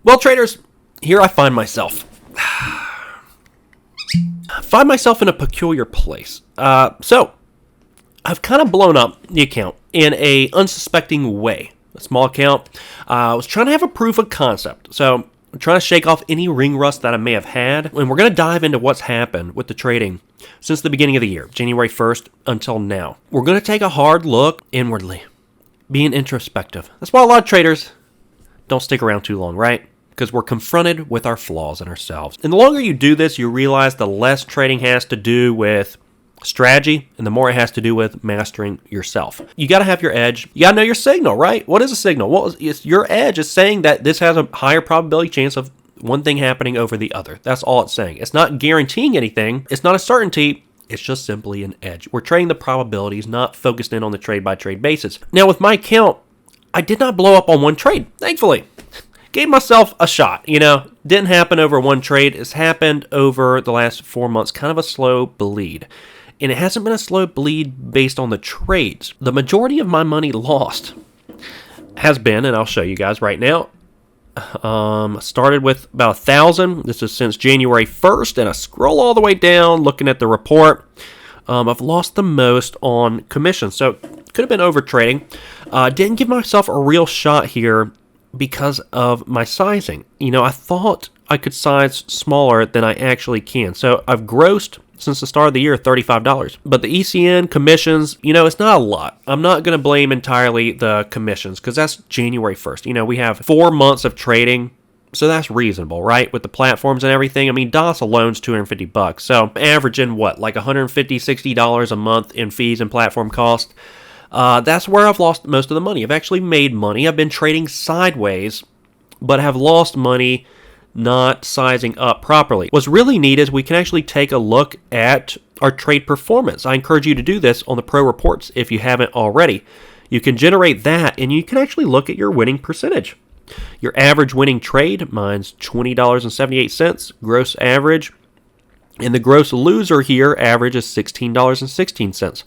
Well, traders, here I find myself. In a peculiar place. So, I've kind of blown up the account in a unsuspecting way. A small account. I was trying to have a proof of concept. So, I'm trying to shake off any ring rust that I may have had. And we're going to dive into what's happened with the trading since the beginning of the year, January 1st until now. We're going to take a hard look inwardly, being introspective. That's why a lot of traders don't stick around too long, right? Because we're confronted with our flaws in ourselves. And the longer you do this, you realize the less trading has to do with strategy and the more it has to do with mastering yourself. You got to have your edge. You got to know your signal, right? What is a signal? Well, it's your edge is saying that this has a higher probability chance of one thing happening over the other. That's all it's saying. It's not guaranteeing anything. It's not a certainty. It's just simply an edge. We're trading the probabilities, not focused in on the trade-by-trade basis. Now, with my account, I did not blow up on one trade, thankfully. Gave myself a shot, Didn't happen over one trade. It's happened over the last 4 months, kind of a slow bleed. And it hasn't been a slow bleed based on the trades. The majority of my money lost has been, and I'll show you guys right now, started with about 1,000. This is since January 1st, and I scroll all the way down looking at the report. I've lost the most on commission, so could have been over trading. Didn't give myself a real shot here because of my sizing. I thought I could size smaller than I actually can. So I've grossed since the start of the year $35. But the ECN commissions, it's not a lot. I'm not going to blame entirely the commissions because that's January 1st. We have 4 months of trading. So that's reasonable, right? With the platforms and everything. I mean, DOS alone's $250. So averaging like $150, $60 a month in fees and platform cost. That's where I've lost most of the money. I've actually made money. I've been trading sideways, but have lost money not sizing up properly. What's really neat is we can actually take a look at our trade performance. I encourage you to do this on the Pro Reports if you haven't already. You can generate that, and you can actually look at your winning percentage. Your average winning trade, mine's $20.78, gross average. And the gross loser here, average is $16.16.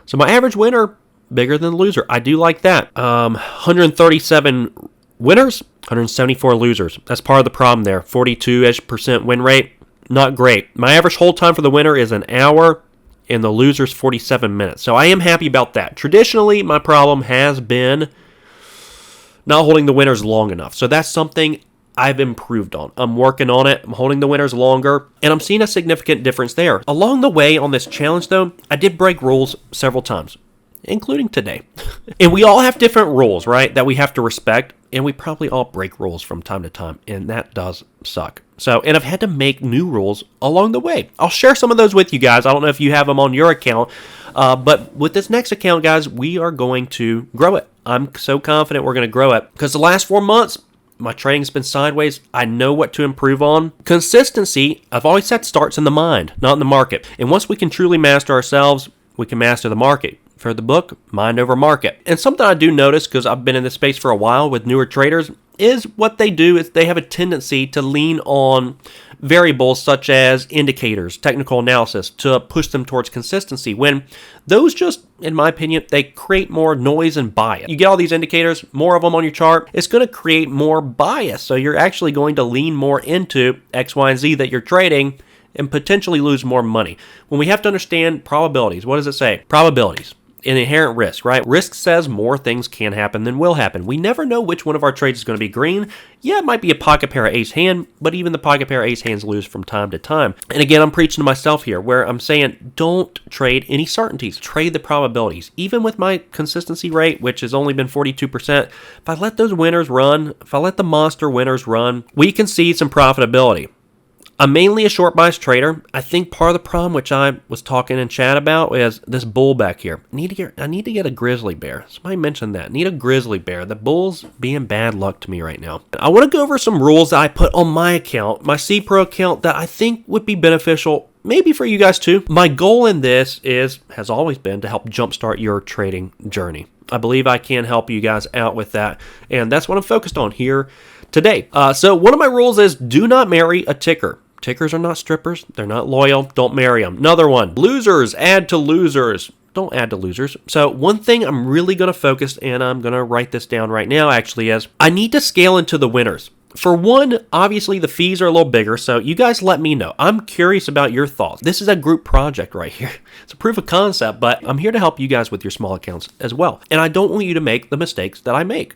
So my average winner, bigger than the loser. I do like that. 137 winners, 174 losers. That's part of the problem there. 42% win rate. Not great. My average hold time for the winner is an hour, and the loser's 47 minutes. So I am happy about that. Traditionally, my problem has been not holding the winners long enough. So that's something I've improved on. I'm working on it. I'm holding the winners longer, and I'm seeing a significant difference there. Along the way on this challenge, though, I did break rules several times, including today. And we all have different rules, right, that we have to respect, and we probably all break rules from time to time, and that does suck. And I've had to make new rules along the way. I'll share some of those with you guys. I don't know if you have them on your account, but with this next account, guys, we are going to grow it. I'm so confident we're going to grow it because the last 4 months, my trading's been sideways. I know what to improve on. Consistency, I've always said, starts in the mind, not in the market. And once we can truly master ourselves, we can master the market. For the book, mind over market. And something I do notice, because I've been in this space for a while with newer traders, is what they do is they have a tendency to lean on variables such as indicators, technical analysis, to push them towards consistency, when those just, in my opinion, they create more noise and bias. You get all these indicators, more of them on your chart, it's going to create more bias. So you're actually going to lean more into X, Y, and Z that you're trading and potentially lose more money. When we have to understand probabilities, what does it say? Probabilities. An inherent risk, right? Risk says more things can happen than will happen. We never know which one of our trades is going to be green. Yeah, it might be a pocket pair of ace hand, but even the pocket pair of ace hands lose from time to time. And again, I'm preaching to myself here where I'm saying don't trade any certainties. Trade the probabilities. Even with my consistency rate, which has only been 42%, if I let those winners run, if I let the monster winners run, we can see some profitability. I'm mainly a short bias trader. I think part of the problem, which I was talking in chat about, is this bull back here. I need to get a grizzly bear. Somebody mentioned that. Need a grizzly bear. The bull's being bad luck to me right now. I want to go over some rules that I put on my account, my CPro account, that I think would be beneficial, maybe for you guys too. My goal in this has always been to help jumpstart your trading journey. I believe I can help you guys out with that, and that's what I'm focused on here today. So one of my rules is do not marry a ticker. Tickers are not strippers. They're not loyal. Don't marry them. Another one. Losers. Add to losers. Don't add to losers. So one thing I'm really going to focus, and I'm going to write this down right now, actually, is I need to scale into the winners. For one, obviously the fees are a little bigger, so you guys let me know. I'm curious about your thoughts. This is a group project right here. It's a proof of concept, but I'm here to help you guys with your small accounts as well. And I don't want you to make the mistakes that I make.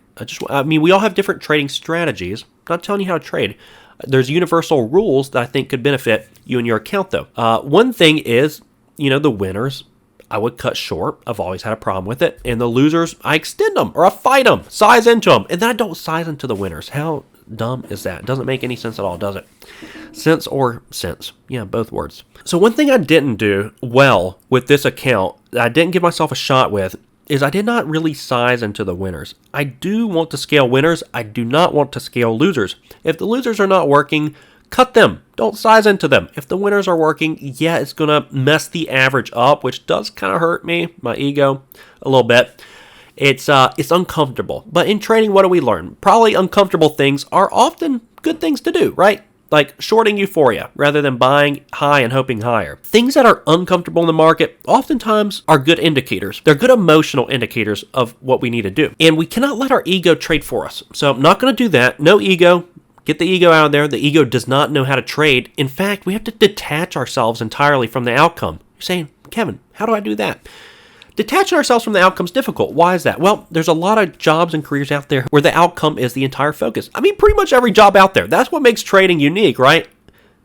We all have different trading strategies. I'm not telling you how to trade. There's universal rules that I think could benefit you and your account, though. One thing is, the winners, I would cut short. I've always had a problem with it. And the losers, I extend them or I fight them, size into them. And then I don't size into the winners. How dumb is that? It doesn't make any sense at all, does it? Sense or sense. Yeah, both words. So one thing I didn't do well with this account that I didn't give myself a shot with is I did not really size into the winners. I do want to scale winners. I do not want to scale losers. If the losers are not working, cut them. Don't size into them. If the winners are working, yeah, it's going to mess the average up, which does kind of hurt me, my ego, a little bit. It's uncomfortable. But in trading, what do we learn? Probably uncomfortable things are often good things to do, right? Like shorting euphoria rather than buying high and hoping higher. Things that are uncomfortable in the market oftentimes are good indicators. They're good emotional indicators of what we need to do. And we cannot let our ego trade for us. So I'm not going to do that. No ego. Get the ego out of there. The ego does not know how to trade. In fact, we have to detach ourselves entirely from the outcome. You're saying, Kevin, how do I do that? Detaching ourselves from the outcome is difficult. Why is that? Well, there's a lot of jobs and careers out there where the outcome is the entire focus. Pretty much every job out there. That's what makes trading unique, right?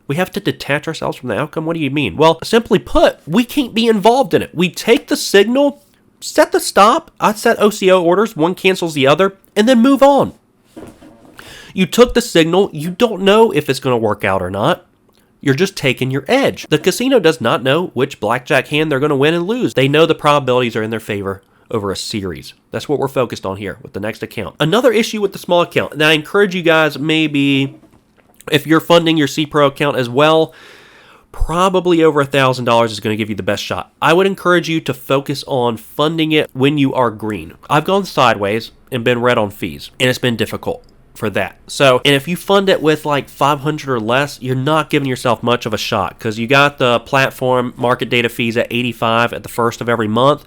We have to detach ourselves from the outcome. What do you mean? Well, simply put, we can't be involved in it. We take the signal, set the stop. I set OCO orders. One cancels the other, and then move on. You took the signal. You don't know if it's going to work out or not. You're just taking your edge. The casino does not know which blackjack hand they're going to win and lose. They know the probabilities are in their favor over a series. That's what we're focused on here with the next account. Another issue with the small account, and I encourage you guys, maybe if you're funding your CPro account as well, probably over $1,000 is going to give you the best shot. I would encourage you to focus on funding it when you are green. I've gone sideways and been red on fees, and it's been difficult for that. So, and if you fund it with like 500 or less, you're not giving yourself much of a shot because you got the platform market data fees at 85 at the first of every month.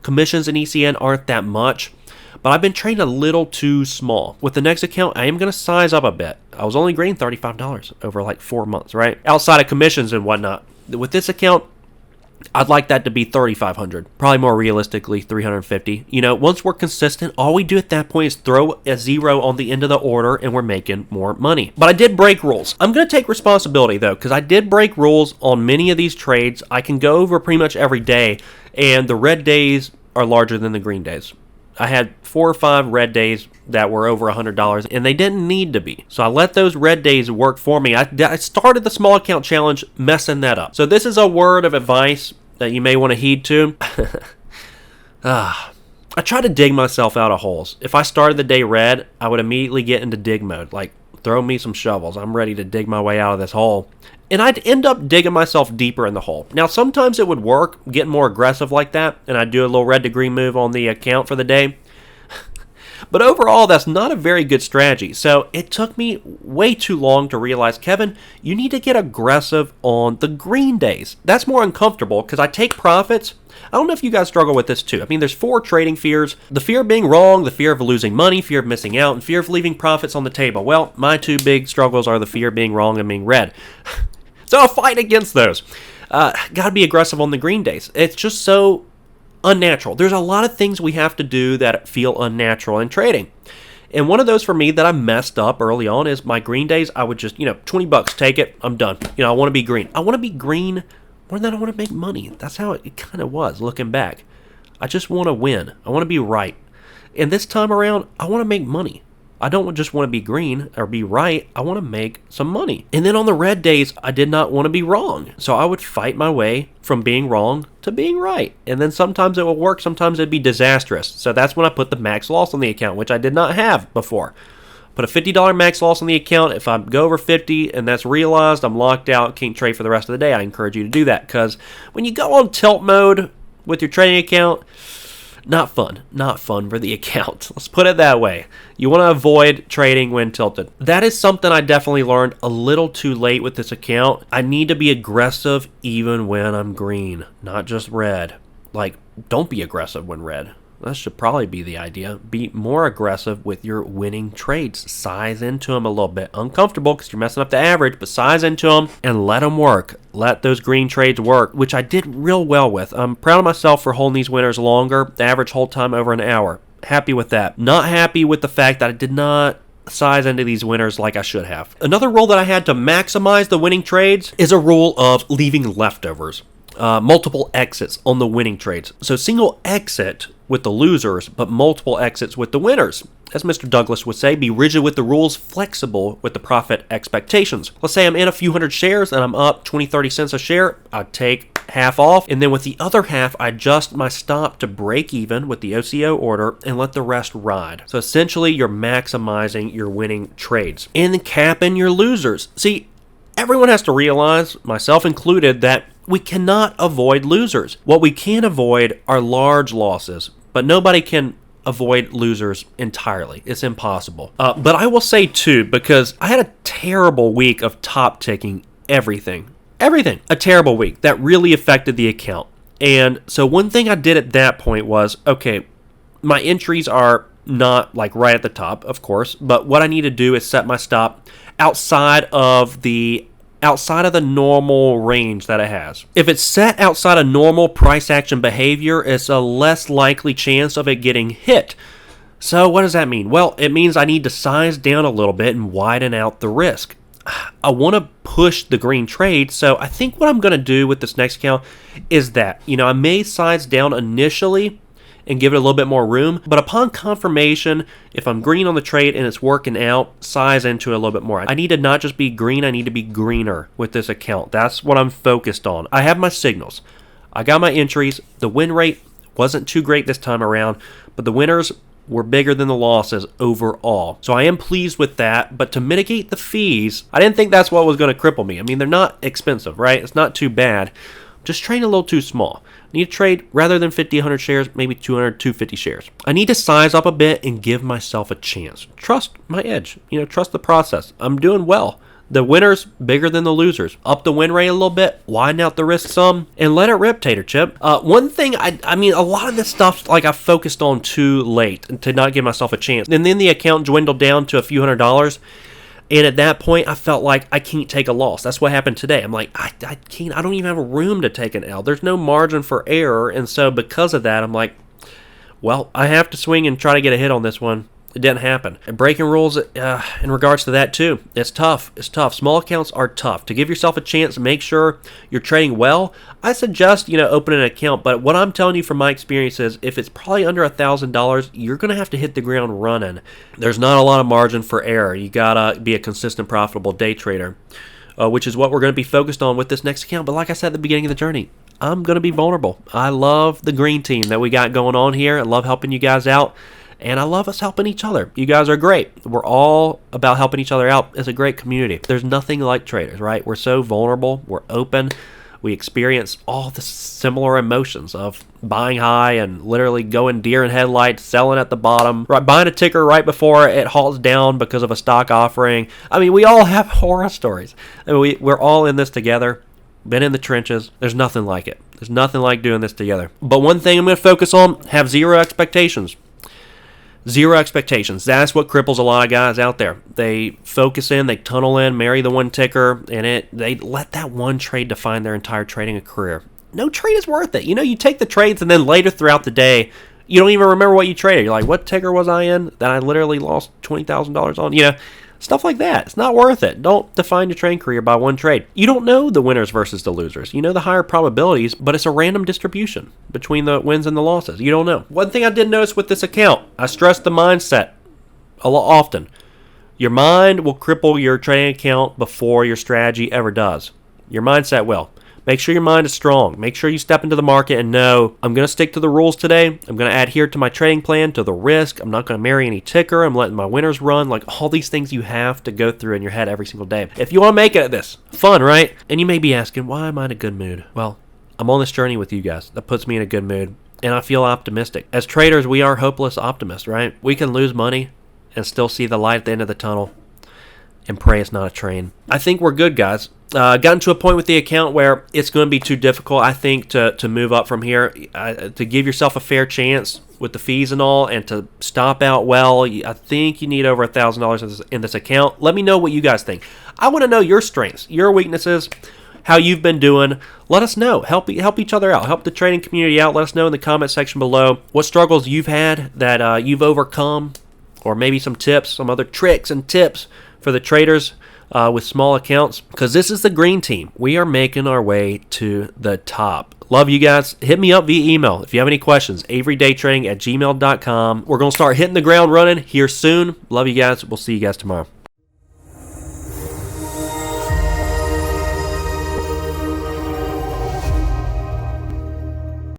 Commissions in ECN aren't that much, but I've been trading a little too small. With the next account, I am going to size up a bit. I was only green $35 over like 4 months, right? Outside of commissions and whatnot. With this account, I'd like that to be $3,500. Probably more realistically, $350. Once we're consistent, all we do at that point is throw a zero on the end of the order and we're making more money. But I did break rules. I'm going to take responsibility though, because I did break rules on many of these trades. I can go over pretty much every day, and the red days are larger than the green days. I had 4 or 5 red days that were over $100, and they didn't need to be. So I let those red days work for me. I started the small account challenge messing that up. So this is a word of advice that you may want to heed to. I try to dig myself out of holes. If I started the day red, I would immediately get into dig mode. Like, throw me some shovels. I'm ready to dig my way out of this hole. And I'd end up digging myself deeper in the hole. Now, sometimes it would work, getting more aggressive like that, and I'd do a little red to green move on the account for the day. But overall, that's not a very good strategy. So it took me way too long to realize, Kevin, you need to get aggressive on the green days. That's more uncomfortable because I take profits. I don't know if you guys struggle with this too. There's 4 trading fears. The fear of being wrong, the fear of losing money, fear of missing out, and fear of leaving profits on the table. Well, my 2 big struggles are the fear of being wrong and being red. So I'll fight against those. Gotta be aggressive on the green days. It's just so unnatural. There's a lot of things we have to do that feel unnatural in trading. And one of those for me that I messed up early on is my green days. I would just, $20, take it. I'm done. I want to be green. I want to be green more than I want to make money. That's how it kind of was looking back. I just want to win. I want to be right. And this time around, I want to make money. I don't just want to be green or be right. I want to make some money. And then on the red days, I did not want to be wrong. So I would fight my way from being wrong to being right. And then sometimes it would work. Sometimes it'd be disastrous. So that's when I put the max loss on the account, which I did not have before. Put a $50 max loss on the account. If I go over 50 and that's realized, I'm locked out, can't trade for the rest of the day. I encourage you to do that because when you go on tilt mode with your trading account, not fun for the account. Let's put it that way. You want to avoid trading when tilted. That is something I definitely learned a little too late with this account. I need to be aggressive even when I'm green, not just red. Like, don't be aggressive when red. That should probably be the idea. Be more aggressive with your winning trades. Size into them a little bit. Uncomfortable because you're messing up the average, but size into them and let them work. Let those green trades work, which I did real well with. I'm proud of myself for holding these winners longer. The average hold time over an hour. Happy with that. Not happy with the fact that I did not size into these winners like I should have. Another rule that I had to maximize the winning trades is a rule of leaving leftovers. Multiple exits on the winning trades. So single exit with the losers, but multiple exits with the winners. As Mr. Douglas would say, be rigid with the rules, flexible with the profit expectations. Let's say I'm in a few hundred shares and I'm up 20, 30 cents a share. I take half off, and then with the other half, I adjust my stop to break even with the OCO order and let the rest ride. So essentially, you're maximizing your winning trades and capping your losers. See, everyone has to realize, myself included, that we cannot avoid losers. What we can avoid are large losses, but nobody can avoid losers entirely. It's impossible. But I will say too, because I had a terrible week of top ticking everything. A terrible week that really affected the account. And so one thing I did at that point was, okay, my entries are not like right at the top, of course, but what I need to do is set my stop outside of the normal range that it has. If it's set outside of normal price action behavior, it's a less likely chance of it getting hit. So what does that mean? Well, it means I need to size down a little bit and widen out the risk. I want to push the green trade, so I think what I'm going to do with this next account is that, I may size down initially and give it a little bit more room, but upon confirmation, if I'm green on the trade and it's working out, size into it a little bit more. I need to not just be green, I need to be greener with this account. That's what I'm focused on. I have my signals. I got my entries. The win rate wasn't too great this time around, but the winners were bigger than the losses overall. So I am pleased with that, but to mitigate the fees, I didn't think that's what was going to cripple me. I mean, they're not expensive, right? It's not too bad. Just trading a little too small. I need to trade, rather than 50, 100 shares, maybe 200, 250 shares. I need to size up a bit and give myself a chance. Trust my edge. Trust the process. I'm doing well. The winners bigger than the losers. Up the win rate a little bit, widen out the risk some, and let it rip, Tater Chip. One thing, I mean, a lot of this stuff, I focused on too late to not give myself a chance. And then the account dwindled down to a few $100s. And at that point, I felt like I can't take a loss. That's what happened today. I'm like, I can't. I don't even have a room to take an L. There's no margin for error. And so because of that, I'm like, well, I have to swing and try to get a hit on this one. It didn't happen. And breaking rules in regards to that too. It's tough. Small accounts are tough. To give yourself a chance, make sure you're trading well. I suggest, opening an account. But what I'm telling you from my experience is if it's probably under $1,000, you're going to have to hit the ground running. There's not a lot of margin for error. You got to be a consistent, profitable day trader, which is what we're going to be focused on with this next account. But like I said at the beginning of the journey, I'm going to be vulnerable. I love the green team that we got going on here. I love helping you guys out. And I love us helping each other. You guys are great. We're all about helping each other out. It's a great community. There's nothing like traders, right? We're so vulnerable. We're open. We experience all the similar emotions of buying high and literally going deer in headlights, selling at the bottom, right, buying a ticker right before it halts down because of a stock offering. I mean, we all have horror stories. I mean, we're all in this together. Been in the trenches. There's nothing like it. There's nothing like doing this together. But one thing I'm going to focus on, have zero expectations. Zero expectations. That's what cripples a lot of guys out there. They focus in, they tunnel in, marry the one ticker, and they let that one trade define their entire trading career. No trade is worth it. You take the trades and then later throughout the day, you don't even remember what you traded. You're like, what ticker was I in that I literally lost $20,000 on? Stuff like that. It's not worth it. Don't define your trading career by one trade. You don't know the winners versus the losers. You know the higher probabilities, but it's a random distribution between the wins and the losses. You don't know. One thing I did notice with this account, I stress the mindset a lot often. Your mind will cripple your trading account before your strategy ever does. Your mindset will. Make sure your mind is strong. Make sure you step into the market and know, I'm going to stick to the rules today. I'm going to adhere to my trading plan, to the risk. I'm not going to marry any ticker. I'm letting my winners run. Like all these things you have to go through in your head every single day. If you want to make it at this, fun, right? And you may be asking, why am I in a good mood? Well, I'm on this journey with you guys. That puts me in a good mood. And I feel optimistic. As traders, we are hopeless optimists, right? We can lose money and still see the light at the end of the tunnel. and pray it's not a train. I think we're good, guys. Gotten to a point with the account where it's going to be too difficult, I think, to move up from here. To give yourself a fair chance with the fees and all, and to stomp out well, I think you need over $1,000 in this account. Let me know what you guys think. I want to know your strengths, your weaknesses, how you've been doing. Let us know. Help each other out. Help the trading community out. Let us know in the comment section below what struggles you've had that you've overcome, or maybe some tips, some other tricks and tips for the traders with small accounts, because this is the green team. We are making our way to the top. Love you guys. Hit me up via email if you have any questions. AveryDayTrading@gmail.com. We're going to start hitting the ground running here soon. Love you guys. We'll see you guys tomorrow.